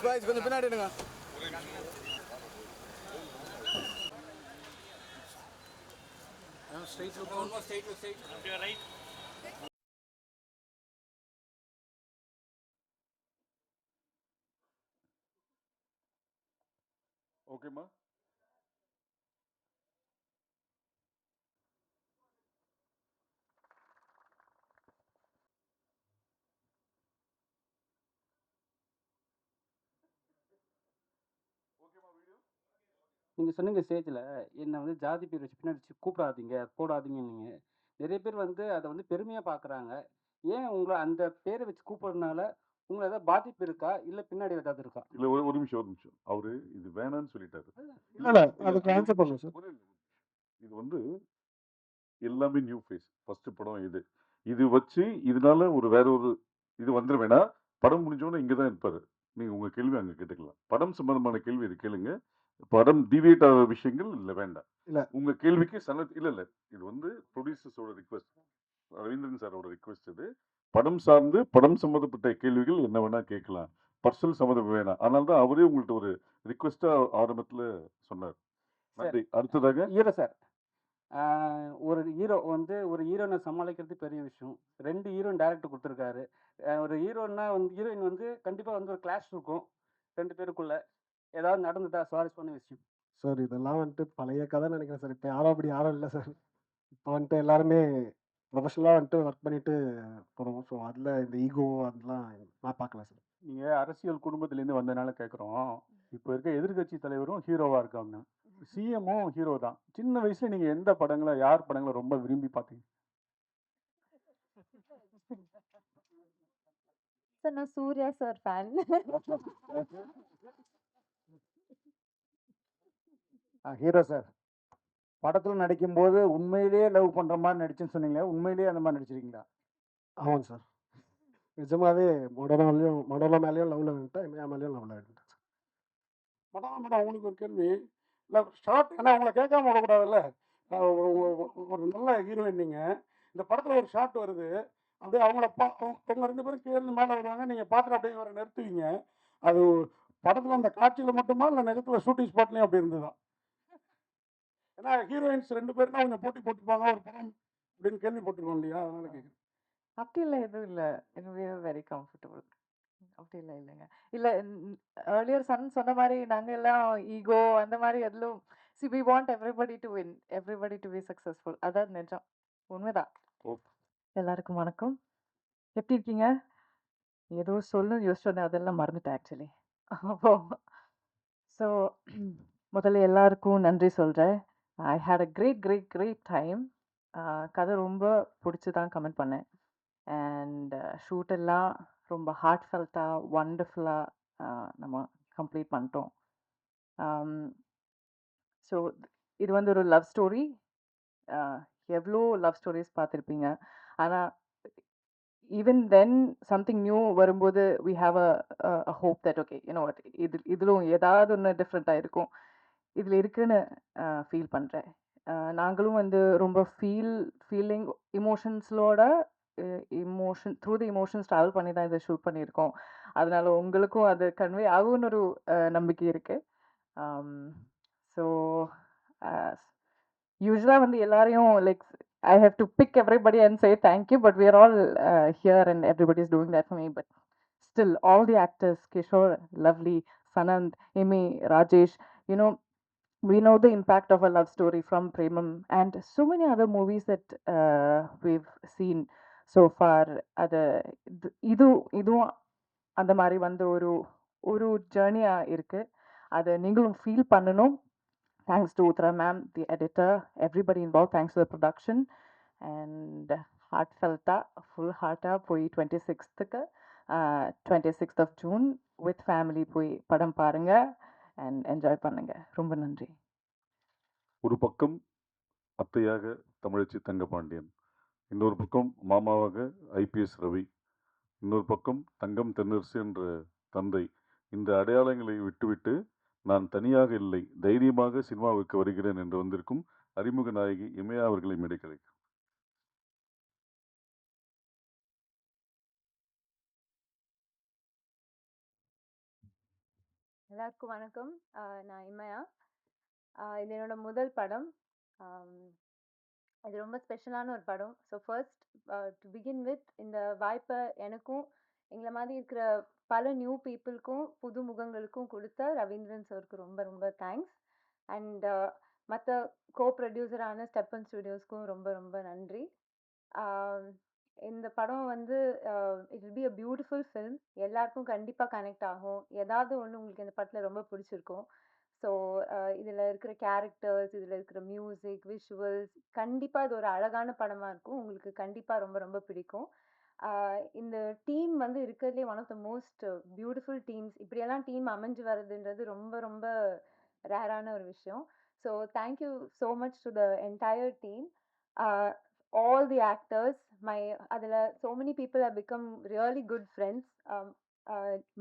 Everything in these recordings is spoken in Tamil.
பாய்ஸ் கொஞ்சம் பின்னாடி எடுங்க. Straight look, almost straight look, straight. To your right. Okay, ma. நீங்கள் சொன்னீங்க ஸ்டேஜில் என்னை வந்து ஜாதி பேர் வச்சு பின்னாடி கூப்பிடாதீங்க போடாதீங்க. நீங்கள் நிறைய பேர் வந்து அதை வந்து பெருமையாக பார்க்குறாங்க. ஏன் உங்களை அந்த பேரை வச்சு கூப்பிட்றதுனால உங்களை ஏதாவது பாதிப்பு இருக்கா, இல்லை பின்னாடி ஏதாவது இருக்கா? இல்லை, ஒரு நிமிஷம். அவரு இது வேணான்னு சொல்லிட்டாரு. இல்லை அதுக்கு ஆன்சர் பண்ணுங்க சார். இது வந்து எல்லாமே நியூ ஃபேஸ், ஃபர்ஸ்ட் படம் இது. இது வச்சு இதனால வேற ஒரு இது வந்துட வேணாம். படம் முடிஞ்சோன்னு இங்கே தான் இருப்பாரு. நீங்க உங்க கேள்வி அங்கே கேட்டுக்கலாம். படம் சம்பந்தமான கேள்வி இது கேளுங்க. படம் டிவியேட் ஆகிற விஷயங்கள் இல்லை, வேண்டாம். இல்ல உங்க கேள்விக்கு இல்லை, இது வந்து ப்ரொடியூசர்ஸோட ரிக்வெஸ்ட், ரவீந்திரன் சாரோட ரிக்வெஸ்ட். இது படம் சார்ந்து படம் சம்மந்தப்பட்ட கேள்விகள் என்ன வேணா கேட்கலாம், பர்சனல் சம்மந்தம் வேணாம். அதனால தான் அவரே உங்கள்கிட்ட ஒரு ரிக்வெஸ்டா ஆரம்பத்தில் சொன்னார். நன்றி. அடுத்ததாக ஹீரோ சார், ஒரு ஹீரோ வந்து ஒரு ஹீரோனை சமாளிக்கிறது பெரிய விஷயம். 2 ஹீரோயின் டேரக்டர் கொடுத்துருக்காரு. ஒரு ஹீரோன்னா வந்து ஹீரோயின் வந்து கண்டிப்பாக வந்து ஒரு கிளாஷ் இருக்கும் 2 பேருக்குள்ள. ஏதாவது நடந்துட்டா சுவாரஸ்யமான விஷயம் சார், இதெல்லாம் வந்துட்டு பழைய கதை நினைக்கிறேன் சார். இப்போ யாரும் இல்லை சார். இப்போ வந்துட்டு எல்லாருமே ப்ரொஃபஷனலாக வந்துட்டு ஒர்க் பண்ணிட்டு போகிறோம். ஸோ அதில் இந்த ஈகோ அதெல்லாம் நான் பார்க்கல சார். நீங்கள் அரசியல் குடும்பத்திலேருந்து வந்தனால கேட்குறோம். இப்போ இருக்க எதிர்கட்சி தலைவரும் ஹீரோவாக இருக்காங்க, சிஎம்மும் ஹீரோ தான். சின்ன வயசுல நீங்கள் எந்த படங்களை, யார் படங்களை ரொம்ப விரும்பி பார்த்தீங்க? சார் நான் Suriya sir fan. Hero sir, படத்தில் நடிக்கும்போது உண்மையிலேயே லவ் பண்ணுற மாதிரி நடிச்சுன்னு சொன்னீங்களே, உண்மையிலேயே அந்த மாதிரி நடிச்சிருக்கீங்களா? ஆமாங்க சார், நிஜமாவே மொடோலா மேலேயும் லவ்வில் இருந்துட்டேன், என் மேலேயும் லவ்வில் இருந்துட்டேன் சார். மேடம் உங்களுக்கு ஒரு கேள்வி. இல்லை ஷார்ட், ஏன்னா உங்களை கேட்காம விடக்கூடாதுல்ல. ஒரு நல்ல ஹீரோயின் நீங்கள். இந்த படத்தில் ஒரு ஷார்ட் வருது, அப்படியே அவங்கள அவங்க 2 பேரும் கீழே மேலே வருவாங்க, நீங்கள் பார்த்துட்டு அப்படியே வர நிறுத்துவீங்க. அது படத்தில் அந்த காட்சியில் மட்டுமா இல்லை நிஜத்தில் ஷூட்டிங் ஸ்பாட்லேயும் அப்படி இருந்ததா? ஏன்னா ஹீரோயின்ஸ் 2 பேருனா கொஞ்சம் போட்டி போட்டுப்பாங்க ஒரு படம் அப்படின்னு கேள்விப்பட்டிருக்கோம் இல்லையா, அதனால கேட்குறேன். அப்படி இல்லை, எதுவும் இல்லை. எனக்கு வெரி கம்ஃபர்டபுள். அப்படி இல்லை, இல்லைங்க. இல்லை, ஏர்லியர் சொன்ன மாதிரி நாங்கள் எல்லாம் ஈகோ அந்த மாதிரி எதுவும் we want everybody to win, everybody to be successful. அதான் நிஜம், உண்மைதான். எல்லாருக்கும் வணக்கம். எப்படி இருக்கீங்க? ஏதோ சொல்லணும்னு யோசிச்சு வந்தேன், அதெல்லாம் மறந்துட்டேன் ஆக்சுவலி. ஸோ முதல்ல எல்லாருக்கும் நன்றி சொல்கிறேன். ஐ ஹேட் அ கிரேட் டைம். கதை ரொம்ப பிடிச்சி தான் கமெண்ட் பண்ணேன். அண்ட் ஷூட் எல்லாம் ரொம்ப ஹார்ட் ஃபெல்ட்டாக ஒண்டர்ஃபுல்லாக நம்ம கம்ப்ளீட் பண்ணிட்டோம். ஸோ இது வந்து ஒரு லவ் ஸ்டோரி. எவ்வளோ லவ் ஸ்டோரிஸ் பார்த்துருப்பீங்க. ஆனால் ஈவன் தென் சம்திங் நியூ வரும்போது we have a hope that okay what, இதிலும் ஏதாவது ஒன்று டிஃப்ரெண்ட்டாக இருக்கும் இதில் இருக்குன்னு ஃபீல் பண்ணுறேன். நாங்களும் வந்து ரொம்ப ஃபீலிங் இமோஷன்ஸோட த்ரூ தி இமோஷன்ஸ் ட்ராவல் பண்ணி தான் இதை ஷூட் பண்ணியிருக்கோம். அதனால உங்களுக்கும் அது கன்வே ஆகும்னு ஒரு நம்பிக்கை இருக்குது. ஸோ யூஸ்வலாக வந்து எல்லாரையும் like I have to pick everybody and say thank you, but we are all here and everybody is doing that for me. But still, all the actors, Kishore, Lovely, Sanand, Amy, Rajesh, we know the impact of a love story from Premam and so many other movies that we've seen so far. இதுவும் அந்த மாதிரி வந்து ஒரு ஜேர்னியாக இருக்குது. அதை நீங்களும் ஃபீல் பண்ணணும். Thanks to Uttara ma'am, the editor, everybody involved. Thanks to the production. And heartfelt, full heart போய் 26th of June with family போய் படம் பாருங்க and enjoy பண்ணுங்க. ரொம்ப நன்றி. ஒரு பக்கம் அத்தையாக தமிழச்சி தங்கபாண்டியன், இன்னொரு பக்கம் மாமாவாக ஐபிஎஸ் ரவி, இன்னொரு பக்கம் தங்கம் தென்னரசு என்ற தந்தை. இந்த அடையாளங்களை விட்டுவிட்டு நான் தனியாக இல்லை, தைரியமாக சினிமாவுக்கு வருகிறேன் என்று வந்திருக்கும் அறிமுக நாயகி இமயா அவர்களை மேடைக்கலை. எல்லாருக்கும் வணக்கம். நான் இமயா. இது என்னோட முதல் படம். ஆம், இது ரொம்ப ஸ்பெஷலான ஒரு படம். So first to begin with இந்த வாய்ப்பை எனக்கும் எங்களை மாதிரி இருக்கிற பல நியூ பீப்புளுக்கும் புது முகங்களுக்கும் கொடுத்த ரவீந்திரன் சாருக்கு ரொம்ப ரொம்ப தேங்க்ஸ். அண்ட் மற்ற கோ ப்ரொடியூசரான ஸ்டெப்பன் ஸ்டுடியோஸ்க்கும் ரொம்ப ரொம்ப நன்றி. ஆம், இந்த படம் வந்து it will be a beautiful film. எல்லாருக்கும் கண்டிப்பாக கனெக்ட் ஆகும். ஏதாவது ஒன்று உங்களுக்கு இந்த படத்தில் ரொம்ப பிடிச்சிருக்கும். ஸோ இதில் இருக்கிற கேரக்டர்ஸ், இதில் இருக்கிற மியூசிக், விஷுவல்ஸ், கண்டிப்பாக இது ஒரு அழகான படமாக இருக்கும். உங்களுக்கு கண்டிப்பாக ரொம்ப ரொம்ப பிடிக்கும். இந்த டீம் வந்து இருக்கிறதுலே one of the most beautiful teams. இப்படியெல்லாம் டீம் அமைஞ்சு வர்றதுன்றது ரொம்ப ரொம்ப ரேரான ஒரு விஷயம். So thank you so much to the entire team. All the actors, adila so many people have become really good friends.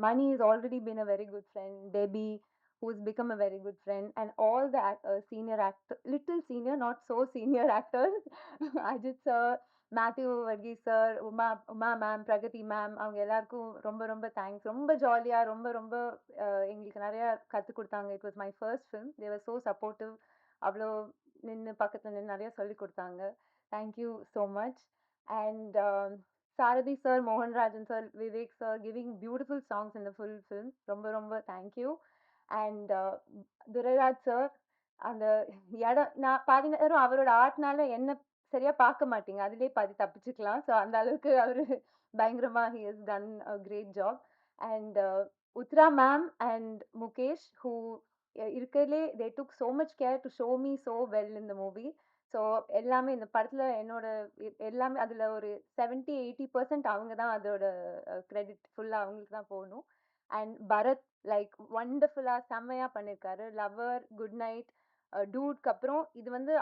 Mani has already been a very good friend. Debbie, who's become a very good friend, and all the senior actors, little senior, not so senior actors, Ajit sir, Matthew Varghese sir, Uma ma'am, Pragati ma'am, அவங்க எல்லாருக்கும் ரொம்ப ரொம்ப தேங்க்ஸ். ரொம்ப ஜாலியாக ரொம்ப ரொம்ப எங்களுக்கு நிறையா கற்றுக் கொடுத்தாங்க. It was my first film. They var so supportive. அவ்வளோ நின்று பக்கத்தில் நின்று நிறையா சொல்லி கொடுத்தாங்க. Thank you so much. And Sarathi sir, Mohan Rajan sir, Vivek sir, giving beautiful songs in the full film. Romba romba thank you. And Duraraj sir, அந்த இடம் நான் பாதி நேரம் அவரோட ஆர்ட்னால என்ன சரியா பார்க்க மாட்டீங்க, அதுலேயே பாதி தப்பிச்சுக்கலாம். ஸோ அந்த அளவுக்கு அவர் பயங்கரமா he has done a great job. And Uttara ma'am and Mukesh, who இருக்கிறதுலே they took so much care to show me so well in the movie. So எல்லாமே இந்த படத்தில் என்னோட எல்லாமே அதில் ஒரு 70-80% அவங்க தான் அதோட கிரெடிட் ஃபுல்லாக அவங்களுக்கு தான் போகணும். அண்ட் பரத் லைக் ஒண்டர்ஃபுல்லாக செம்மையாக பண்ணியிருக்காரு. லவர், குட் நைட், டூட்க்கு அப்புறம் இது வந்து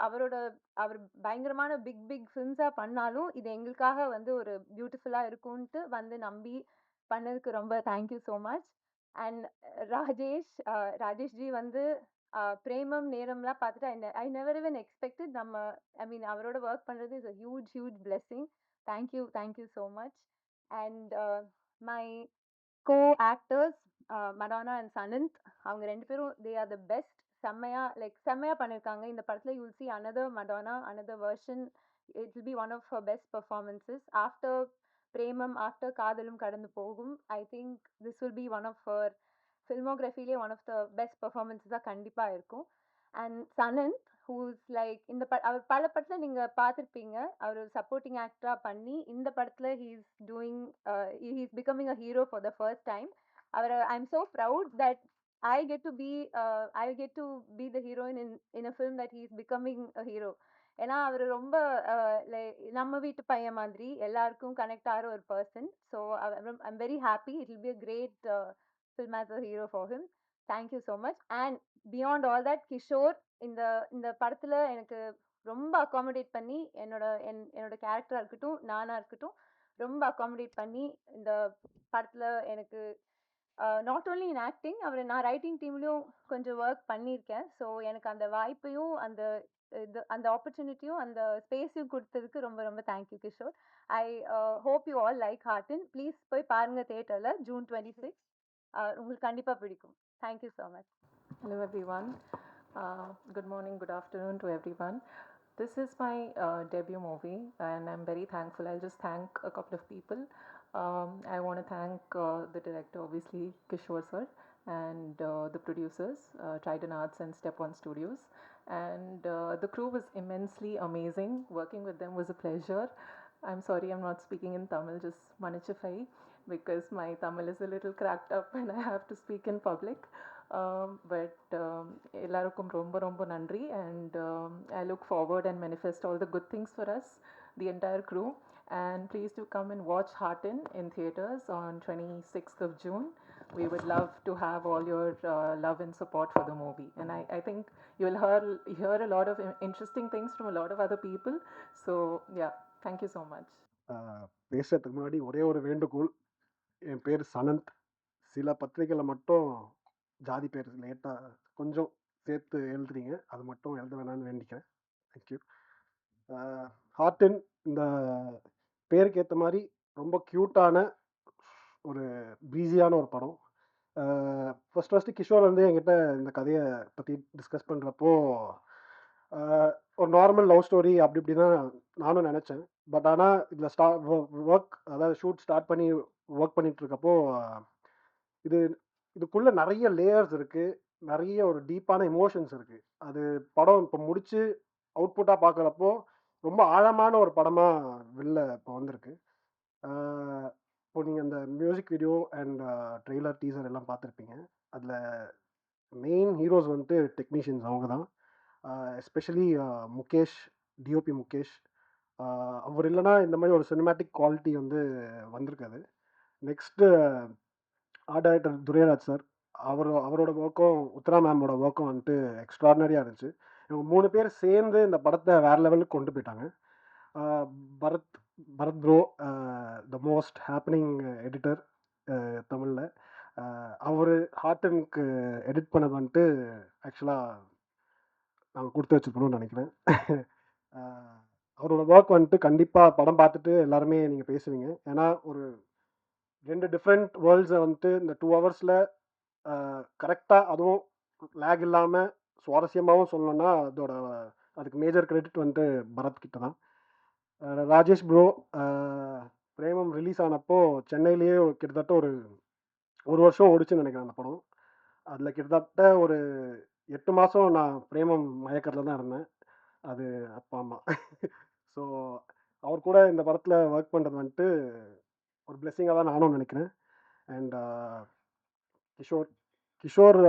அவர் பயங்கரமான பிக் பிக் ஃபிலிம்ஸாக பண்ணாலும் இது எங்களுக்காக வந்து ஒரு பியூட்டிஃபுல்லாக இருக்கும்ன்ட்டு வந்து நம்பி பண்ணதுக்கு ரொம்ப தேங்க்யூ ஸோ மச். அண்ட் ராஜேஷ்ஜி வந்து பிரேமம் நேரம்லாம் பார்த்துட்டு ஐ நெவர் even expected நம்ம அவரோட ஒர்க் பண்ணுறது is a huge blessing. Thank you so much. And my co actors Madonna and Sananth, அவங்க ரெண்டு பேரும் தே ஆர் த பெஸ்ட். செம்மையாக பண்ணியிருக்காங்க இந்த படத்தில். You will see another Madonna, another version. It will be one of her best performances after Premam, after Kadhalum Kadandhu Pogum. I think this will be one of her ஃபில்மோகிராஃபிலே ஒன் ஆஃப் த பெஸ்ட் பர்ஃபார்மன்ஸஸாக கண்டிப்பாக இருக்கும். அண்ட் சனந்த், ஹூஸ் லைக் அவர் பல படத்தில் நீங்கள் பார்த்துருப்பீங்க. அவர் சப்போர்ட்டிங் ஆக்டராக பண்ணி இந்த படத்தில் he's becoming a hero for the first time. I am so proud that I get to be the heroine in a film that he is becoming a hero. ஏன்னா அவர் ரொம்ப நம்ம வீட்டு பையன் மாதிரி எல்லாருக்கும் கனெக்ட் ஆகிற ஒரு person. So I'm very happy. It will be a great film as a hero for him. Thank you so much. And beyond all that, Kishore இந்த படத்தில் எனக்கு ரொம்ப அகாமடேட் பண்ணி என்னோட கேரக்டராக இருக்கட்டும், நானாக இருக்கட்டும், ரொம்ப அகாமடேட் பண்ணி இந்த படத்தில் எனக்கு நாட் ஓன்லி இன் ஆக்டிங், நான் ரைட்டிங் டீம்லேயும் கொஞ்சம் ஒர்க் பண்ணியிருக்கேன். ஸோ எனக்கு அந்த வாய்ப்பையும் அந்த ஆப்பர்ச்சுனிட்டியும் அந்த ஸ்பேஸையும் கொடுத்ததுக்கு ரொம்ப ரொம்ப thank you Kishore. I hope you all like Horton. Please போய் பாருங்கள் தியேட்டரில் June 26. உங்களுக்கு கண்டிப்பாக பிடிக்கும். Thank you so much. Hello everyone. Good morning, good afternoon to everyone. This is my debut movie and I'm very thankful. I'll just thank a couple of people. I want to thank the director, obviously, Kishore sir, and the producers, Trident Arts and Step One Studios. And the crew was immensely amazing. Working with them was a pleasure. I'm sorry I'm not speaking in Tamil, just manichifai, because my Tamil is a little cracked up and I have to speak in public. But எல்லாருக்கும் ரொம்ப ரொம்ப நன்றி. And I look forward and manifest all the good things for us, the entire crew. And please do come and watch Heartin in theaters on 26th of June. We would love to have all your love and support for the movie. And I think you will hear a lot of interesting things from a lot of other people. So yeah, thank you so much. பேசுறதுக்கு முன்னாடி ஒரே ஒரு வேண்டுகோள். என் பேர் சனந்த். சில பத்திரிகையில் மட்டும் ஜாதி பேர் லேட்டாக கொஞ்சம் சேர்த்து எழுதுறீங்க, அது மட்டும் எழுத வேணான்னு வேண்டிக்கிறேன். தேங்க்யூ. ஹார்டின் இந்த பேருக்கு ஏற்ற மாதிரி ரொம்ப க்யூட்டான ஒரு ப்ரீஸியான ஒரு படம். ஃபஸ்ட்டு கிஷோர் வந்து என்கிட்ட இந்த கதையை பற்றி டிஸ்கஸ் பண்ணுறப்போ ஒரு நார்மல் லவ் ஸ்டோரி அப்படி இப்படி தான் நானும் நினச்சேன். பட் ஆனால் இதில் ஒர்க் அதாவது ஷூட் ஸ்டார்ட் பண்ணி ஒர்க் பண்ணிட்டு இருக்கப்போ இது இதுக்குள்ளே நிறைய லேயர்ஸ் இருக்குது, நிறைய ஒரு டீப்பான எமோஷன்ஸ் இருக்குது. அது படம் இப்போ முடித்து அவுட்புட்டாக பார்க்குறப்போ ரொம்ப ஆழமான ஒரு படமாக வெளில இப்போ வந்திருக்கு. இப்போ நீங்கள் அந்த music video and trailer teaser எல்லாம் பார்த்துருப்பீங்க. அதில் மெயின் ஹீரோஸ் வந்துட்டு டெக்னீஷியன்ஸ் அவங்க தான். Especially Mukesh, DOP Mukesh. அவர் இல்லைன்னா இந்த மாதிரி ஒரு சினிமேட்டிக் குவாலிட்டி வந்து வந்திருக்காது. Next art director Durairaj sir, அவரோட ஒர்க்கும் உத்தரா மேமோட ஒர்க்கும் வந்துட்டு எக்ஸ்ட்ராடினரியாக இருந்துச்சு. இவங்க 3 பேர் சேர்ந்து இந்த படத்தை வேறு லெவலுக்கு கொண்டு போயிட்டாங்க. Bharath Bharath bro, the most happening editor தமிழில். அவர் ஹார்டனுக்கு எடிட் பண்ணது வந்துட்டு ஆக்சுவலாக நாங்கள் கொடுத்து வச்சுருக்கணும்னு நினைக்கிறேன். அவரோட ஒர்க் வந்துட்டு கண்டிப்பாக படம் பார்த்துட்டு எல்லாருமே நீங்கள் பேசுவீங்க. ஏன்னா ஒரு 2 டிஃப்ரெண்ட் வேர்ல்ட்ஸை வந்துட்டு இந்த 2 ஹவர்ஸில் கரெக்டாக, அதுவும் லேக் இல்லாமல் சுவாரஸ்யமாகவும் சொல்லணும்னா அதுக்கு மேஜர் கிரெடிட் வந்துட்டு பரத் கிட்ட தான். ராஜேஷ் ப்ரோ, பிரேமம் ரிலீஸ் ஆனப்போ சென்னையிலேயே கிட்டத்தட்ட ஒரு வருஷம் ஓடிச்சுன்னு நினைக்கிறேன் அந்த படம். அதில் கிட்டத்தட்ட ஒரு 8 மாதம் நான் பிரேமம் மயக்கத்தில் தான் இருந்தேன். அது அப்பா அம்மா. ஸோ அவர் கூட இந்த படத்தில் ஒர்க் பண்ணுறது வந்துட்டு ஒரு பிளெஸ்ஸிங்காக தான் நானும் நினைக்கிறேன். அண்ட் கிஷோர்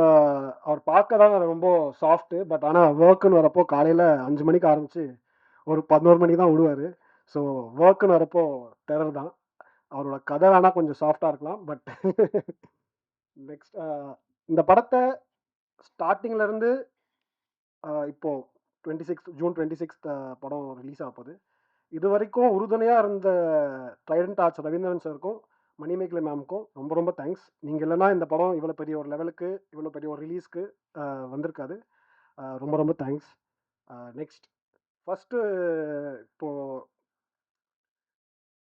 அவர் பார்க்க தான் ரொம்ப சாஃப்ட்டு. பட் ஆனால் ஒர்க்குன்னு வரப்போ காலையில் 5 மணிக்கு ஆரம்பித்து ஒரு 11 மணிக்கு தான் விடுவார். ஸோ ஒர்க்குன்னு வரப்போ டெரர் தான். அவரோட கதை வேணால் கொஞ்சம் சாஃப்டாக இருக்கலாம். பட் நெக்ஸ்ட் இந்த படத்தை ஸ்டார்டிங்லேருந்து இப்போது ஜூன் 26 படம் ரிலீஸ் ஆக போகுது. இது வரைக்கும் உறுதுணையாக இருந்த ட்ரைடன்ட் ஆர்ட்ஸ் ரவீந்திரன் சாருக்கும் மணிமேகலை மேமுக்கும் ரொம்ப ரொம்ப தேங்க்ஸ். நீங்கள் இல்லைன்னா இந்த படம் இவ்வளோ பெரிய ஒரு லெவலுக்கு, இவ்வளோ பெரிய ஒரு ரிலீஸ்க்கு வந்திருக்காது. ரொம்ப ரொம்ப தேங்க்ஸ். நெக்ஸ்ட் ஃபஸ்ட்டு இப்போது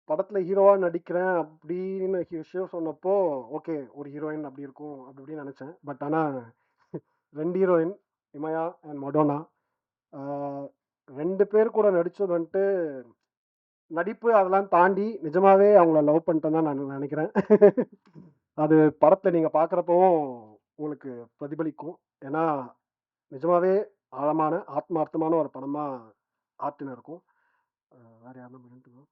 படத்தில் ஹீரோவாக நடிக்கிறேன் அப்படின்னு விஷயம் சொன்னப்போ ஓகே, ஒரு ஹீரோயின் அப்படி இருக்கும் அப்படி இப்படின்னு நினச்சேன். பட் ஆனால் 2 ஹீரோயின், இமயா அண்ட் மடோனா. 2 பேர் கூட நடித்தது வந்துட்டு நடிப்பு அதெல்லாம் தாண்டி நிஜமாவே அவங்கள லவ் பண்ணிட்டேன் தான் நான் நினைக்கிறேன். அது படத்தை நீங்கள் பார்க்குறப்பவும் உங்களுக்கு பிரதிபலிக்கும். ஏன்னா நிஜமாவே ஆழமான ஆத்மார்த்தமான ஒரு படமாக ஆர்டின் இருக்கும். வேறு யாரும் பண்ணிட்டுருக்கோம்.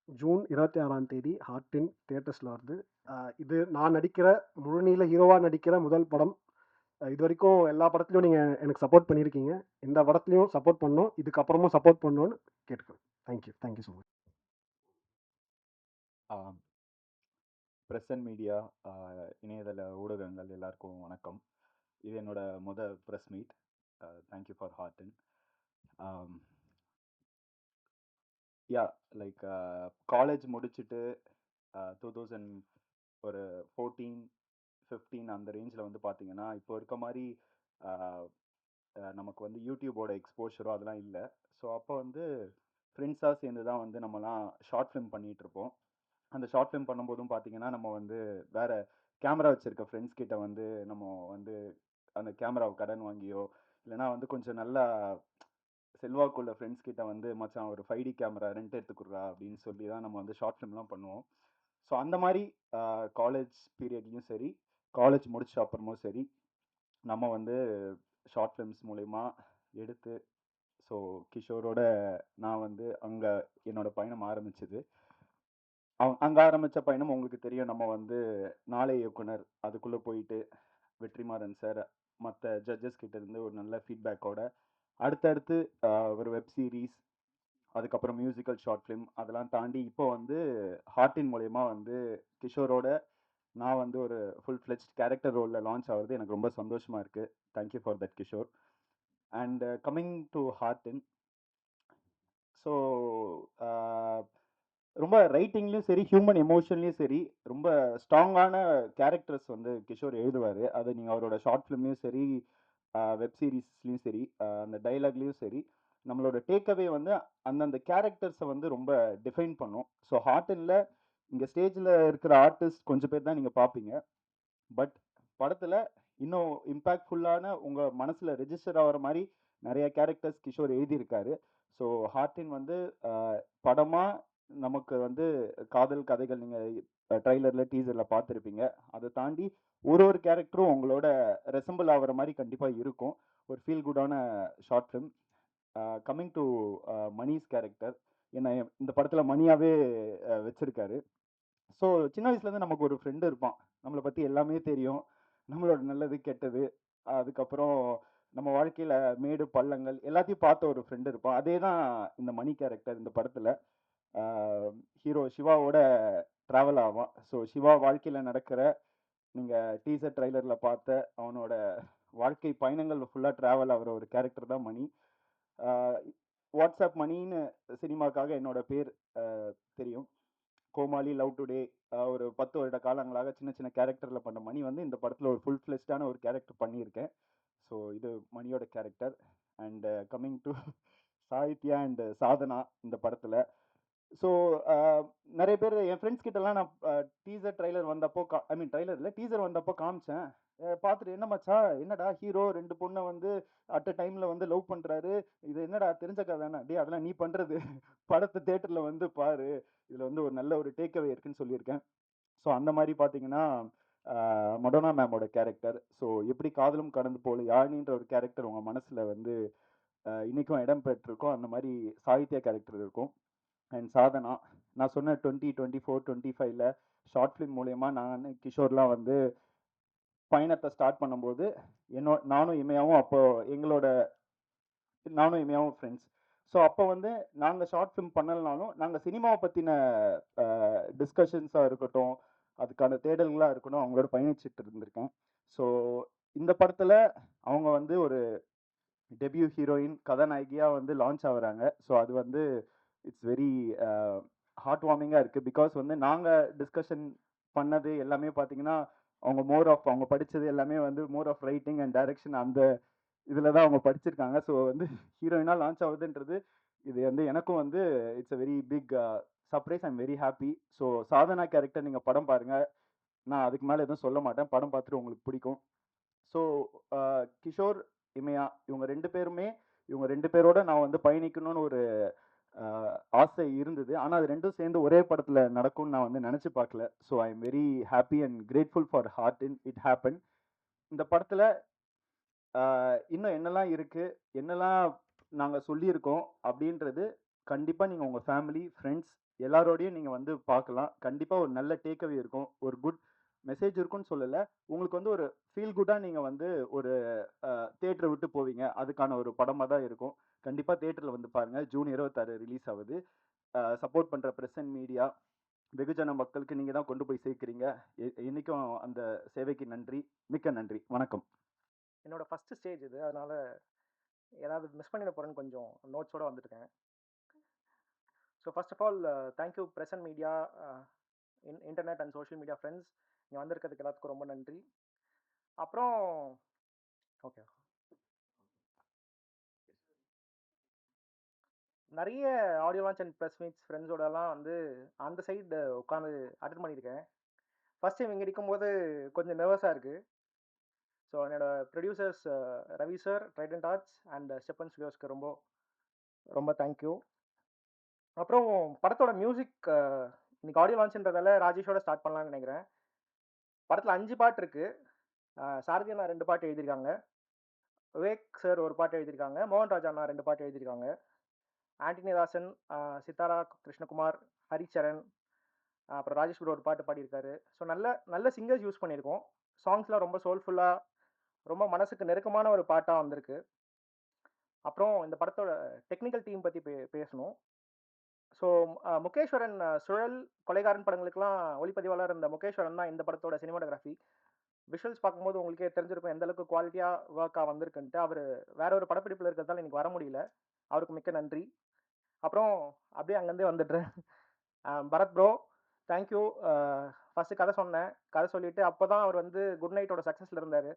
ஜூன் 26ஆம் தேதி ஹார்டின் தியேட்டர்ஸில் வருது. இது நான் நடிக்கிற முழுநீள ஹீரோவாக நடிக்கிற முதல் படம். இது வரைக்கும் எல்லா படத்துலையும் நீங்கள் எனக்கு சப்போர்ட் பண்ணியிருக்கீங்க. இந்த படத்துலையும் சப்போர்ட் பண்ணணும், இதுக்கப்புறமும் சப்போர்ட் பண்ணணும்னு கேட்டுக்கிறேன். Thank you so much. Press and media, இணையதள ஊடகங்கள் எல்லாருக்கும் வணக்கம். இது என்னோட press meet. Thank you for heart. Yeah like college முடிச்சுட்டு 2014-15 அந்த ரேஞ்சில் வந்து பார்த்தீங்கன்னா இப்போ இருக்க மாதிரி நமக்கு வந்து யூடியூபோட எக்ஸ்போஷரோ அதெல்லாம் இல்லை. ஸோ அப்போ வந்து ஃப்ரெண்ட்ஸாக சேர்ந்து தான் வந்து நம்மலாம் ஷார்ட் ஃபிலிம் பண்ணிகிட்ருப்போம். அந்த ஷார்ட் ஃபிலிம் பண்ணும்போதும் பார்த்தீங்கன்னா நம்ம வந்து வேறு கேமரா வச்சுருக்க ஃப்ரெண்ட்ஸ் கிட்ட வந்து நம்ம வந்து அந்த கேமராவை கடன் வாங்கியோ இல்லைனா வந்து கொஞ்சம் நல்லா செல்வாக்குள்ள ஃப்ரெண்ட்ஸ் கிட்ட வந்து மச்சான் ஒரு 5D கேமரா ரெண்ட் எடுத்துக்குறா அப்படின்னு சொல்லி தான் நம்ம வந்து ஷார்ட் ஃபிலிம்லாம் பண்ணுவோம். ஸோ அந்த மாதிரி காலேஜ் பீரியட்லேயும் சரி, காலேஜ் முடிச்ச அப்புறமும் சரி, நம்ம வந்து ஷார்ட் ஃபிலிம்ஸ் மூலயமா எடுத்து ஸோ கிஷோரோட நான் வந்து அங்கே என்னோடய பயணம் ஆரம்பிச்சுது. அங்கே ஆரம்பித்த பயணம் உங்களுக்கு தெரியும். நம்ம வந்து நாளை இயக்குனர் அதுக்குள்ளே போயிட்டு வெற்றிமாறன் சார் மற்ற ஜட்ஜஸ் கிட்ட இருந்து ஒரு நல்ல ஃபீட்பேக்கோட அடுத்தடுத்து ஒரு வெப் சீரிஸ், அதுக்கப்புறம் மியூசிக்கல் ஷார்ட் ஃபிலிம் அதெல்லாம் தாண்டி இப்போ வந்து ஹார்டின் மூலயமா வந்து கிஷோரோட நான் வந்து ஒரு ஃபுல் ஃப்ளெஜ்ட் கேரக்டர் ரோலில் லான்ச் ஆகிறது எனக்கு ரொம்ப சந்தோஷமாக இருக்குது. Thank you for that Kishore. And coming to heart, so ரொம்ப ரைட்டிங்லேயும் சரி, ஹியூமன் எமோஷன்லேயும் சரி, ரொம்ப ஸ்ட்ராங்கான கேரக்டர்ஸ் வந்து கிஷோர் எழுதுவார். அது நீங்கள் அவரோட ஷார்ட் ஃபிலிம்லேயும் சரி, வெப் சீரிஸ்லேயும் சரி, அந்த டைலாக்லேயும் சரி, நம்மளோட டேக்அவே வந்து அந்தந்த கேரக்டர்ஸை வந்து ரொம்ப டிஃபைன் பண்ணும். ஸோ ஹார்டினில் இங்கே ஸ்டேஜில் இருக்கிற ஆர்டிஸ்ட் கொஞ்சம் பேர் தான் நீங்கள் பார்ப்பீங்க. பட் படத்தில் இன்னும் இம்பேக்ட்ஃபுல்லான உங்கள் மனசில் ரெஜிஸ்டர் ஆகிற மாதிரி நிறைய கேரக்டர்ஸ் கிஷோர் எழுதியிருக்காரு. ஸோ ஹார்ட்டின் வந்து படமாக நமக்கு வந்து காதல் கதைகள் நீங்கள் ட்ரைலரில் டீசரில் பார்த்துருப்பீங்க. அதை தாண்டி ஒரு கேரக்டரும் உங்களோட ரெசம்பிள் ஆகிற மாதிரி கண்டிப்பாக இருக்கும். ஒரு ஃபீல் குட்டான ஷார்ட் ஃபிலிம். கம்மிங் டு மணிஸ் கேரக்டர், என்னை இந்த படத்தில் மணியாகவே வச்சுருக்காரு. ஸோ சின்ன வயசுலேருந்து நமக்கு ஒரு ஃப்ரெண்டு இருப்பான், நம்மளை பற்றி எல்லாமே தெரியும், நம்மளோட நல்லது கெட்டது, அதுக்கப்புறம் நம்ம வாழ்க்கையில் மேடு பள்ளங்கள் எல்லாத்தையும் பார்த்த ஒரு ஃப்ரெண்டு இருப்பான். அதே தான் இந்த மணி கேரக்டர் இந்த படத்தில். ஹீரோ சிவாவோட ட்ராவல் ஆவான். ஸோ சிவா வாழ்க்கையில் நடக்கிற நீங்கள் டீசர் ட்ரைலரில் பார்த்த அவனோட வாழ்க்கை பயணங்கள் ஃபுல்லாக ட்ராவல் ஆகிற ஒரு கேரக்டர் தான் மணி. வாட்ஸ்அப் மணின்னு சினிமாக்காக என்னோட பேர் தெரியும். கோமாளி, லவ் டுடே, ஒரு 10 வருட காலங்களாக சின்ன சின்ன கேரக்டரில் பண்ண மணி வந்து இந்த படத்தில் ஒரு ஃபுல் ஃப்ளெஷ்டான ஒரு கேரக்டர் பண்ணியிருக்கேன். ஸோ இது மணியோட character. And coming to Sahithya and Sadhana இந்த படத்தில். ஸோ நிறைய பேர் என் ஃப்ரெண்ட்ஸ் கிட்டலாம் நான் டீசர் ட்ரைலர் வந்தப்போ ட்ரைலரில் டீசர் வந்தப்போ காமிச்சேன். பார்த்துட்டு என்ன மச்சா, என்னடா ஹீரோ 2 பொண்ணை வந்து அட் அ டைமில் வந்து லவ் பண்ணுறாரு, இது என்னடா தெரிஞ்ச கதை தானே, டே அதெல்லாம் நீ பண்ணுறது, படத்தை தேட்டரில் வந்து பாரு, இதில் வந்து ஒரு நல்ல ஒரு டேக்அவே இருக்குன்னு சொல்லியிருக்கேன். ஸோ அந்த மாதிரி பார்த்தீங்கன்னா மடோனா மேமோட கேரக்டர். ஸோ எப்படி காதலும் கடந்து போல யாழினின்ற ஒரு கேரக்டர் உங்கள் மனசில் வந்து இன்றைக்கும் இடம் பெற்றிருக்கோம், அந்த மாதிரி சாகித்யா கேரக்டர் இருக்கும். அண்ட் சாதனா, நான் சொன்ன 2024 25ல் ஷார்ட் ஃபிலிம் மூலயமா நான் கிஷோர்லாம் வந்து பயணத்தை ஸ்டார்ட் பண்ணும்போது நானும் இமையாவும் ஃப்ரெண்ட்ஸ். ஸோ அப்போ வந்து நாங்கள் ஷார்ட் ஃபிலிம் பண்ணலனாலும் நாங்கள் சினிமாவை பற்றின டிஸ்கஷன்ஸாக இருக்கட்டும், அதுக்கான தேடல்களாக இருக்கட்டும், அவங்களோட பயணிச்சுட்டு இருந்திருக்கேன். ஸோ இந்த படத்தில் அவங்க வந்து ஒரு டெபியூ ஹீரோயின் கதாநாயகியாக வந்து லான்ச் ஆகுறாங்க. ஸோ அது வந்து இட்ஸ் வெரி ஹார்ட் வார்மிங்காக இருக்குது. பிகாஸ் வந்து நாங்கள் டிஸ்கஷன் பண்ணது எல்லாமே பார்த்தீங்கன்னா அவங்க படித்தது எல்லாமே வந்து more of writing and direction, அந்த இதில் தான் அவங்க படிச்சிருக்காங்க. ஸோ வந்து ஹீரோயினாக லான்ச் ஆகுதுன்றது இது வந்து எனக்கும் வந்து it's a very big surprise. I'm very happy. So Sadhana character நீங்கள் படம் பாருங்கள், நான் அதுக்கு மேலே எதுவும் சொல்ல மாட்டேன், படம் பார்த்துட்டு உங்களுக்கு பிடிக்கும். ஸோ கிஷோர், இமையா, இவங்க 2 பேரோட நான் வந்து பயணிக்கணும்னு ஒரு ஆசை இருந்தது. ஆனால் அது 2ம் சேர்ந்து ஒரே படத்தில் நடக்கும்னு நான் வந்து நினச்சி பார்க்கல. So I am very happy and grateful for ஹார்ட்டின், இட் ஹேப்பன். இந்த படத்தில் இன்னும் என்னெல்லாம் இருக்குது, என்னெல்லாம் நாங்கள் சொல்லியிருக்கோம் அப்படின்றது கண்டிப்பாக நீங்கள் உங்கள் ஃபேமிலி, ஃப்ரெண்ட்ஸ் எல்லாரோடையும் நீங்கள் வந்து பார்க்கலாம். கண்டிப்பாக ஒரு நல்ல டேக்அவே இருக்கும், ஒரு குட் மெசேஜ் இருக்குன்னு சொல்லலை, உங்களுக்கு வந்து ஒரு ஃபீல் குட்டாக நீங்கள் வந்து ஒரு தேட்டரை விட்டு போவீங்க, அதுக்கான ஒரு படமாக தான் இருக்கும். கண்டிப்பாக தேட்டரில் வந்து பாருங்கள். ஜூன் 26 ரிலீஸ் ஆகுது. சப்போர்ட் பண்ணுற ப்ரெஸ் அண்ட் மீடியா, வெகுஜன மக்களுக்கு நீங்கள் தான் கொண்டு போய் சேர்க்குறீங்க. என்றைக்கும் அந்த சேவைக்கு நன்றி, மிக்க நன்றி, வணக்கம். என்னோட ஃபஸ்ட்டு ஸ்டேஜ் இது, அதனால் ஏதாவது மிஸ் பண்ணிட போகிறேன்னு கொஞ்சம் நோட்ஸோடு வந்துருக்கேன். So first of all thank you press and media, internet and social media friends, இங்கே வந்திருக்கிறதுக்கு எல்லாத்துக்கும் ரொம்ப நன்றி. அப்புறம் ஓகே, நிறைய audio launch and press meets ஃப்ரெண்ட்ஸோடலாம் வந்து அந்த சைடு உட்காந்து அட்டன் பண்ணியிருக்கேன். ஃபஸ்ட் டைம் இங்கே இருக்கும்போது கொஞ்சம் நர்வஸாக இருக்குது. ஸோ என்னோட producers Ravi sir, Trident Arts and Stephen ஸ்டுடியோஸ்க்கு ரொம்ப ரொம்ப தேங்க்யூ. அப்புறம் படத்தோட மியூசிக் இன்னைக்கு ஆடியோ லான்ச்ன்றதால ராஜேஷோட ஸ்டார்ட் பண்ணலான்னு நினைக்கிறேன். படத்தில் 5 பாட்டு இருக்குது. சாரதி அண்ணா 2 பாட்டு எழுதியிருக்காங்க, விவேக் சார் ஒரு பாட்டு எழுதியிருக்காங்க, மோகன் ராஜா அண்ணா 2 பாட்டு எழுதியிருக்காங்க, ஆண்டனி தாசன், சித்தாரா கிருஷ்ணகுமார், ஹரிச்சரன், அப்புறம் ராஜேஷ் ஒரு பாட்டு பாடியிருக்காரு. ஸோ நல்ல சிங்கர்ஸ் யூஸ் பண்ணியிருக்கோம். சாங்ஸ்லாம் ரொம்ப சோல்ஃபுல்லாக, ரொம்ப மனசுக்கு நெருக்கமான ஒரு பாட்டாக வந்திருக்கு. அப்புறம் இந்த படத்தோட டெக்னிக்கல் டீம் பற்றி பேசணும். ஸோ முகேஸ்வரன், சுழல், கொலைகாரன் படங்களுக்கெல்லாம் ஒளிப்பதிவாளர் இருந்த முகேஸ்வரன் தான் இந்த படத்தோட சினிமாட்டோகிராஃபி. விஷுவல்ஸ் பார்க்கும்போது உங்களுக்கே தெரிஞ்சிருக்கும் எந்த அளவுக்கு குவாலிட்டியாக ஒர்க்காக வந்திருக்குன்ட்டு. அவர் வேற ஒரு படப்பிடிப்பில் இருக்கிறதால இன்னைக்கு வர முடியல, அவருக்கு மிக்க நன்றி. அப்புறம் அப்படியே அங்கேருந்தே வந்துடுறேன். Bharat bro, thank you. ஃபஸ்ட்டு கதை சொன்னேன், கதை சொல்லிவிட்டு அப்போ தான் அவர் வந்து குட் நைட்டோட சக்ஸஸில் இருந்தார்.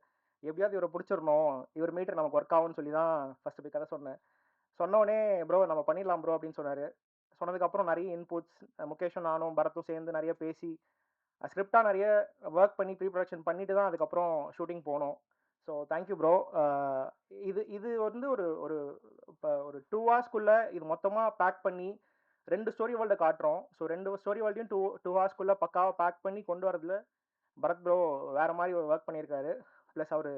எப்படியாவது இவரை பிடிச்சிடணும், இவர் மீட்டர் நமக்கு ஒர்க் ஆகும்னு சொல்லி தான் ஃபஸ்ட்டு போய் கதை சொன்னேன். சொன்னோடனே ப்ரோ நம்ம பண்ணிடலாம் ப்ரோ அப்படின்னு சொன்னார். சொன்னதுக்கப்புறம் நிறைய இன்புட்ஸ் முகேஷும் நானும் பரத்தும் சேர்ந்து நிறைய பேசி ஸ்கிரிப்டாக நிறைய ஒர்க் பண்ணி ப்ரீ ப்ரொடக்ஷன் பண்ணிட்டு தான் அதுக்கப்புறம் ஷூட்டிங் போனோம். So thank you bro. இது இது வந்து ஒரு ஒரு இப்போ ஒரு 2 ஹவர்ஸ்க்குள்ளே இது மொத்தமாக பேக் பண்ணி 2 ஸ்டோரி வேர்ல்டை காட்டுறோம். ஸோ 2 ஸ்டோரி வேர்ல்டையும் 2 ஹவர்ஸ்க்குள்ளே பக்காவாக பேக் பண்ணி கொண்டு வரதுல பரத் ப்ரோ வேறு மாதிரி ஒரு ஒர்க் பண்ணியிருக்காரு. ப்ளஸ் அவர்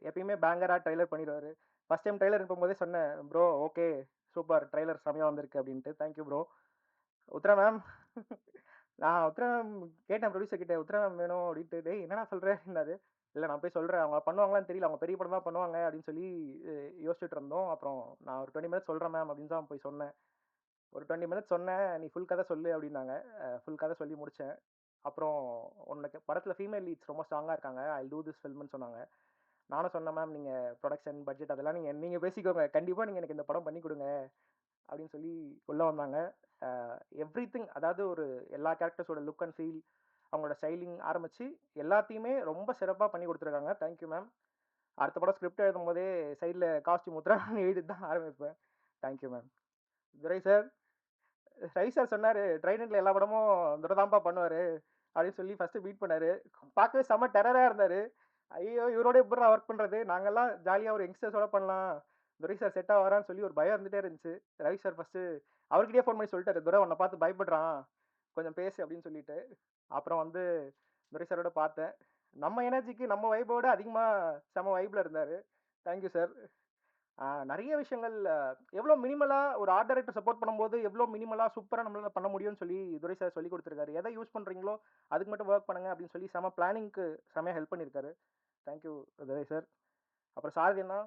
எப்பயுமே பேங்கராக ட்ரைலர் பண்ணிடுவார். ஃபஸ்ட் டைம் ட்ரைலர் இருக்கும்போதே சொன்னேன், ப்ரோ ஓகே சூப்பர் ட்ரைலர் செமையாக வந்திருக்கு அப்படின்ட்டு. Thank you bro. உத்ரா மேம் நான் உத்ரா மேம் கேட்டேன் ப்ரொடியூசர் கிட்டே, உத்ரா மேம் வேணும் அப்படின்ட்டு. டேய் என்னடா சொல்கிறேன்னாரு. இல்லை நான் போய் சொல்கிறேன், அவங்க பண்ணுவாங்களான்னு தெரியல, அவங்க பெரிய படம் தான் பண்ணுவாங்க அப்படின்னு சொல்லி யோசிச்சுட்டு இருந்தோம். அப்புறம் நான் ஒரு 20 மினிட்ஸ் சொல்கிறேன் மேம் அப்படின்னு தான் போய் சொன்னேன். ஒரு 20 மினிட்ஸ் சொன்னேன், நீ ஃபுல் கதை சொல்லு அப்படின்னாங்க. ஃபுல் கதை சொல்லி முடித்தேன். அப்புறம் உனக்கு படத்தில் ஃபீமேல் லீட்ஸ் ரொம்ப ஸ்ட்ராங்காக இருக்காங்க, ஐ டூ திஸ் ஃபில்ம்னு சொன்னாங்க. நானும் சொன்னேன் மேம் நீங்கள் ப்ரொடக்ஷன் பட்ஜெட் அதெல்லாம் நீங்கள் பேசிக்கோங்க, கண்டிப்பாக நீங்கள் எனக்கு இந்த படம் பண்ணி கொடுங்க அப்படின்னு சொல்லி உள்ளே வந்தாங்க. எவ்ரிதிங், அதாவது ஒரு எல்லா கேரக்டர்ஸோட லுக் அண்ட் ஃபீல், அவங்களோட ஸ்டைலிங் ஆரம்பித்து எல்லாத்தையுமே ரொம்ப சிறப்பாக பண்ணி கொடுத்துருக்காங்க. Thank you ma'am. அடுத்த படம் ஸ்கிரிப்ட் எழுதும் போதே சைடில் காஸ்டியூம் ஊத்துறா எழுதி தான் ஆரம்பிப்பேன். Thank you ma'am. Durai sir, Ravi sir சொன்னார் ட்ரைனிங்கில் எல்லா படமும் துரை தான்ப்பா பண்ணுவார் அப்படின்னு சொல்லி ஃபஸ்ட்டு மீட் பண்ணார். பார்க்கவே செம்ம டெரராக இருந்தார். ஐயோ இவரோட எப்படி ஒர்க் பண்ணுறது, நாங்கள்லாம் ஜாலியாக ஒரு யங்ஸ்டர்ஸோட பண்ணலாம், துரை சார் செட் ஆகிறான்னு சொல்லி ஒரு பயம் இருந்துகிட்டே இருந்துச்சு. ரவி சார் ஃபஸ்ட்டு அவர்கிட்டயே ஃபோன் பண்ணி சொல்லிட்டாரு, துரை உன்னை பார்த்து பயப்படுறான், கொஞ்சம் பேசு அப்படின்னு சொல்லிட்டு. அப்புறம் வந்து துரை சாரோட பார்த்தேன். நம்ம எனர்ஜிக்கு நம்ம வைபோட அதிகமாக செம வைப்பில் இருந்தார். Thank you sir. நிறைய விஷயங்கள் எவ்வளோ மினிமலாக ஒரு ஆர்ட் டைரக்டர் சப்போர்ட் பண்ணும்போது எவ்வளோ மினிமலாக சூப்பராக நம்மளால் பண்ண முடியும்னு சொல்லி துரை சார் சொல்லி கொடுத்துருக்காரு. எதை யூஸ் பண்ணுறீங்களோ அதுக்கு மட்டும் ஒர்க் பண்ணுங்க அப்படின்னு சொல்லி செம பிளானிங்க்கு செமையாக ஹெல்ப் பண்ணியிருக்காரு. தேங்க்யூ துரை சார். அப்புறம் சாரதி அண்ணா,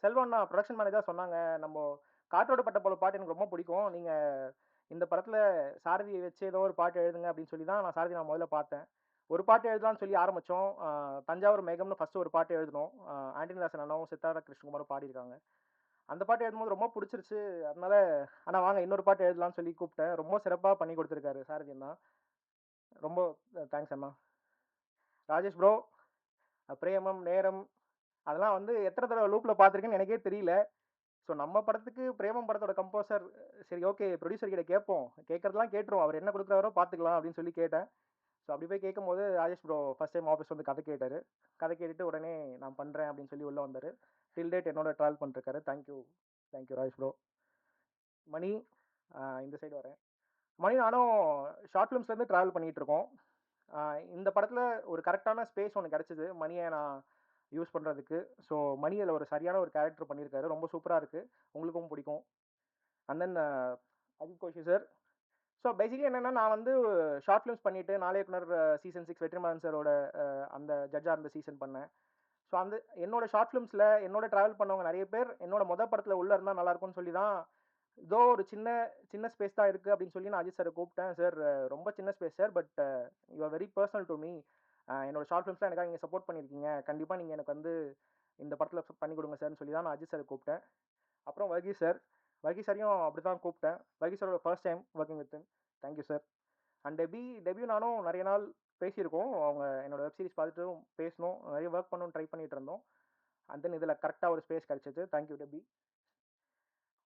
செல்வண்ணா ப்ரொடக்ஷன் மேனேஜர் சொன்னாங்க, நம்ம காற்றோட பட்ட போல பாட்டு எனக்கு ரொம்ப பிடிக்கும், நீங்கள் இந்த படத்தில் சாரதியை வச்சு ஏதோ ஒரு பாட்டு எழுதுங்க அப்படின்னு சொல்லி தான் நான் சாரதி நான் முதல்ல பார்த்தேன். ஒரு பாட்டு எழுதலாம்னு சொல்லி ஆரம்பித்தோம். தஞ்சாவூர் மேகம்னு ஃபஸ்ட்டு ஒரு பாட்டு எழுதினோம். ஆண்டனிதாசன் அண்ணாவும் சித்தாரா கிருஷ்ணகுமாரும் பாடியிருக்காங்க. அந்த பாட்டு எழுதும்போது ரொம்ப பிடிச்சிருச்சு. அதனால ஆனால் வாங்க இன்னொரு பாட்டு எழுதலாம்னு சொல்லி கூப்பிட்டேன். ரொம்ப சிறப்பாக பண்ணி கொடுத்துருக்காரு சாரதி அண்ணா. ரொம்ப தேங்க்ஸ் அண்ணா. ராஜேஷ் ப்ரோ, பிரேமம் நேரம் அதெல்லாம் வந்து எத்தனை தடவை லூப்பில் பார்த்துருக்கேன்னு எனக்கே தெரியல. ஸோ நம்ம படத்துக்கு பிரேமம் படத்தோட கம்போசர், சரி ஓகே ப்ரொடியூசர் கிட்ட கேட்போம், கேட்குறதுலாம் கேட்டுருவோம், அவர் என்ன கொடுக்குறாரோ பார்த்துக்கலாம் அப்படின்னு சொல்லி கேட்டேன். ஸோ அப்படி போய் கேட்கும்போது Rajesh bro first time office வந்து கதை கேட்டார். கதை கேட்டுட்டு உடனே நான் பண்ணுறேன் அப்படின்னு சொல்லி உள்ளே வந்தார். டில் டேட் என்னோட ட்ராவல் பண்ணிருக்காரு. Thank you Rajesh bro. மணி, இந்த சைடு வரேன். மணி நானும் ஷார்ட் ஃபிலிம்ஸ்லேருந்து ட்ராவல் பண்ணிகிட்ருக்கோம். இந்த படத்தில் ஒரு கரெக்டான ஸ்பேஸ் ஒன்று கிடச்சிது மணியை நான் யூஸ் பண்ணுறதுக்கு. ஸோ மணி அதில் ஒரு சரியான ஒரு கேரக்டர் பண்ணியிருக்காரு, ரொம்ப சூப்பராக இருக்குது, உங்களுக்கும் பிடிக்கும். And then Ajith Koshy sir. So basically என்னென்னா, நான் வந்து ஷார்ட் ஃபிலிம்ஸ் பண்ணிவிட்டு நாளே இயக்குனர் சீசன் 6 வெற்றிமாறன் சாரோட அந்த ஜட்ஜாக இருந்த சீசன் பண்ணேன். ஸோ அந்த என்னோட ஷார்ட் ஃபிலிம்ஸில் என்னோட ட்ராவல் பண்ணவங்க நிறைய பேர் என்னோட மொதல் படத்தில் உள்ளே இருந்தால் நல்லாயிருக்கும்னு சொல்லி தான், இதோ ஒரு சின்ன ஸ்பேஸ் தான் இருக்குது அப்படின்னு சொல்லி நான் அஜித் சாரை கூப்பிட்டேன். சார் ரொம்ப சின்ன space sir, but you are very personal to me, என்னோட ஷார்ட் ஃபிலிம்ஸ்லாம் எனக்காக நீங்கள் சப்போர்ட் பண்ணியிருக்கீங்க, கண்டிப்பாக நீங்கள் எனக்கு வந்து இந்த படத்தில் பண்ணி கொடுங்க சார்னு சொல்லி தான் நான் அஜித் சாரை கூப்பிட்டேன். அப்புறம் வர்கீஸ் சார், வர்கீஸ் சாரையும் அப்படி தான் கூப்பிட்டேன். வர்கீஸ் சாரோட first time working with him. Thank you sir. And debut நானும் நிறைய நாள் பேசியிருக்கோம். அவங்க என்னோட வெப் சீரிஸ் பார்த்துட்டும் பேசணும், நிறைய ஒர்க் பண்ணணும்னு ட்ரை பண்ணிகிட்டு இருந்தோம். அண்ட் தென் இதில் கரெக்டாக ஒரு ஸ்பேஸ் கிடச்சிது. Thank you Debi.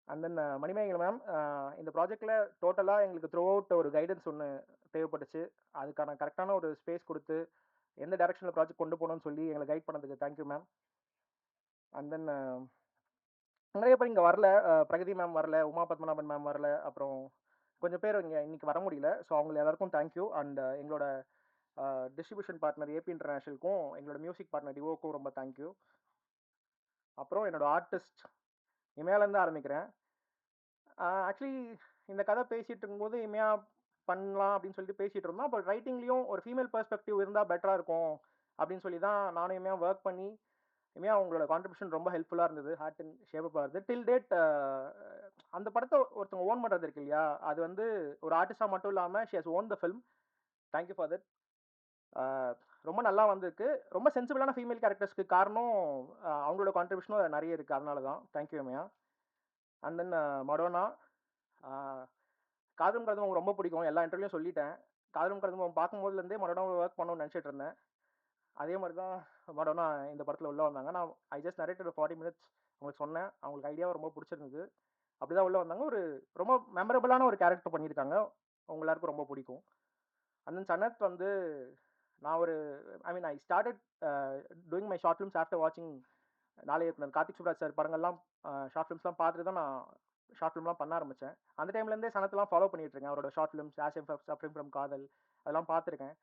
And then Manimegalai ma'am, இந்த ப்ராஜெக்டில் டோட்டலாக எங்களுக்கு த்ரூ அவுட் ஒரு கைடன்ஸ் ஒன்று தேவைப்பட்டுச்சு. அதுக்கான கரெக்டான ஒரு ஸ்பேஸ் கொடுத்து எந்த டைரக்ஷனில் ப்ராஜெக்ட் கொண்டு போகணும்னு சொல்லி எங்களை கைட் பண்ணதுக்கு தேங்க்யூ மேம். அண்ட் தென் நிறைய பேர் இங்கே வரல, பிரகதி மேம் வரல, உமா பத்மநாபன் மேம் வரல, அப்புறம் கொஞ்சம் பேர் இங்கே இன்றைக்கி வர முடியல. ஸோ அவங்க எல்லாருக்கும் தேங்க்யூ. அண்ட் எங்களோட டிஸ்ட்ரிபியூஷன் பார்ட்னர் ஏபி இன்டர்நேஷ்னலுக்கும் எங்களோட மியூசிக் பார்ட்னர் டிவோக்கும் ரொம்ப தேங்க்யூ. அப்புறம் என்னோடய ஆர்டிஸ்ட் இமையாலேருந்து ஆரம்பிக்கிறேன். ஆக்சுவலி இந்த கதை பேசிகிட்டு இருக்கும்போது இமையா பண்ணலாம் அப்படின்னு சொல்லிட்டு பேசிகிட்டு இருந்தோம். அப்போ ரைட்டிங்லேயும் ஒரு ஃபீமேல் பெர்ஸ்பெக்டிவ் இருந்தால் பெட்டராக இருக்கும் அப்படின்னு சொல்லி தான் நானும் இமையா ஒர்க் பண்ணி, இமையா உங்களோட கான்ட்ரிபியூஷன் ரொம்ப ஹெல்ப்ஃபுல்லாக இருந்தது, ஹார்ட் அண்ட் ஷேப்பாக இருந்தது. டில் டேட் அந்த படத்தை ஒருத்தவங்க ஓன் பண்ணுறது இருக்கு இல்லையா, அது வந்து ஒரு ஆர்டிஸ்டாக மட்டும் இல்லாமல் she has own the film. Thank you for that. ரொம்ப நல்லா வந்திருக்கு. ரொம்ப சென்சிபிளான ஃபீமேல் கேரக்டர்ஸ்க்கு காரணம் அவங்களோட கான்ட்ரிபியூஷனும் நிறைய இருக்குது, அதனால தான். தேங்க்யூ இமையா. அண்ட் தென் மடோனா, காதலும் கருதும் அவங்க ரொம்ப பிடிக்கும், எல்லா இன்டர்வியூலையும் சொல்லிட்டேன். காதலும் கருதும் பார்க்கும்போதுலேருந்தே மடோனா ஒர்க் பண்ணணும்னு நினச்சிட்டு இருந்தேன். அதே மாதிரி தான் மடோனா இந்த படத்தில் உள்ளே வந்தாங்க. நான் ஐ ஜஸ்ட் நரேட்டட் 40 மினிட்ஸ் அவங்களுக்கு சொன்னேன், அவங்களுக்கு ஐடியாவை ரொம்ப பிடிச்சிருந்தது. அப்படிதான் உள்ள வந்தாங்க. ஒரு ரொம்ப மெமரபிளான ஒரு கேரக்டர் பண்ணியிருக்காங்க. உங்க எல்லாருக்கும் ரொம்ப பிடிக்கும். அண்ட் தென் சனத் வந்து நான் ஒரு I started doing my short films after வாட்சிங் நாளை இயக்குனர் கார்த்திக் சுப்ராஜ் சார் படங்கள்லாம் ஷார்ட் ஃபிலிம்ஸ்லாம் பார்த்துட்டு தான் நான் ஷார்ட் ஃபிலிம்லாம் பண்ண ஆரம்பித்தேன். அந்த டைம்லேருந்தே சனத்தெல்லாம் ஃபாலோ பண்ணிட்டு இருக்கேன். அவரோட short films as M suffering from காதல் அதெல்லாம் பார்த்துருக்கேன்.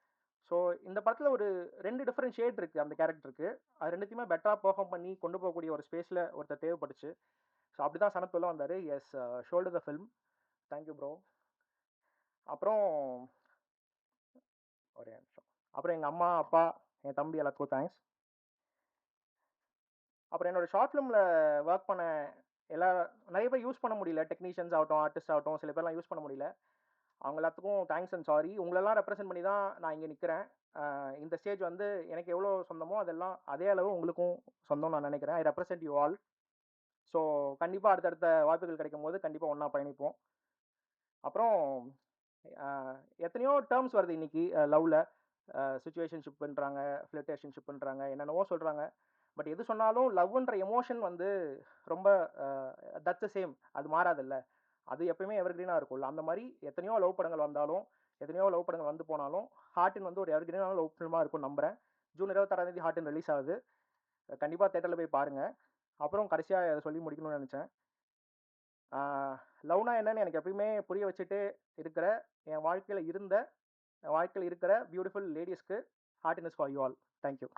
ஸோ இந்த படத்தில் ஒரு 2 டிஃப்ரெண்ட் ஷேட் இருக்குது அந்த கேரக்டருக்கு. அது ரெண்டுத்தையுமே பெட்டராக பெர்ஃபார்ம் பண்ணி கொண்டு போகக்கூடிய ஒரு ஸ்பேஸில் ஒருத்தர் தேவைப்பட்டுச்சு. ஸோ அப்படி தான் சனத் உள்ள வந்தார். Has shouldered the film. Thank you bro. அப்புறம் ஒரே நிமிஷம். அப்புறம் எங்கள் அம்மா அப்பா என் தம்பி எல்லாத்துக்கும் தேங்க்ஸ். அப்புறம் என்னோட ஷார்ட் ஃபிலிமில் ஒர்க் பண்ண நிறைய பேர் யூஸ் பண்ண முடியல. டெக்னீஷியன்ஸ் ஆகட்டும், ஆர்டிஸ்ட் ஆகட்டும், சில பேர்லாம் யூஸ் பண்ண முடியல. அவங்க எல்லாத்துக்கும் தேங்க்ஸ் அண்ட் சாரி. உங்களெல்லாம் ரெப்ரசென்ட் பண்ணி தான் நான் இங்கே நிற்கிறேன். இந்த ஸ்டேஜ் வந்து எனக்கு எவ்வளோ சொந்தமோ அதெல்லாம் அதே அளவு உங்களுக்கும் சொந்தம் நான் நினைக்கிறேன். ஐ ரெப்ரசென்ட் யூ ஆல். ஸோ கண்டிப்பாக அடுத்தடுத்த வாய்ப்புகள் கிடைக்கும் போது கண்டிப்பாக ஒன்றா பயணிப்போம். அப்புறம் எத்தனையோ டேர்ம்ஸ் வருது இன்னைக்கு லவ்வில். சிச்சுவேஷன்ஷிப்ன்றாங்க, ஃப்ளிட்டேஷன்ஷிப்ன்றாங்க, என்னென்னவோ சொல்கிறாங்க. பட் எது சொன்னாலும் லவ்ன்ற எமோஷன் வந்து ரொம்ப தட்ஸ் சேம். அது மாறாதில்ல. அது எப்பயுமே எவர்கிரீனாக இருக்கும்ல. அந்த மாதிரி எத்தனையோ லவ் படங்கள் வந்தாலும், எத்தனையோ லவ் படங்கள் வந்து போனாலும், ஹார்ட்டின் வந்து ஒரு எவர்கிரீனான லவ் ஃபில்மாக இருக்கும் நம்புகிறேன். ஜூன் 26 ஹார்ட்டின் ரிலீஸ் ஆகுது. கண்டிப்பாக தேட்டரில் போய் பாருங்கள். அப்புறம் கடைசியாக அதை சொல்லி முடிக்கணும்னு நினச்சேன். லவ்னா என்னன்னு எனக்கு எப்பயுமே புரிய வச்சுட்டு இருக்கிற என் வாழ்க்கையில் இருக்கிற பியூட்டிஃபுல் லேடிஸ்க்கு ஹார்ட்டின் is for you all. Thank you.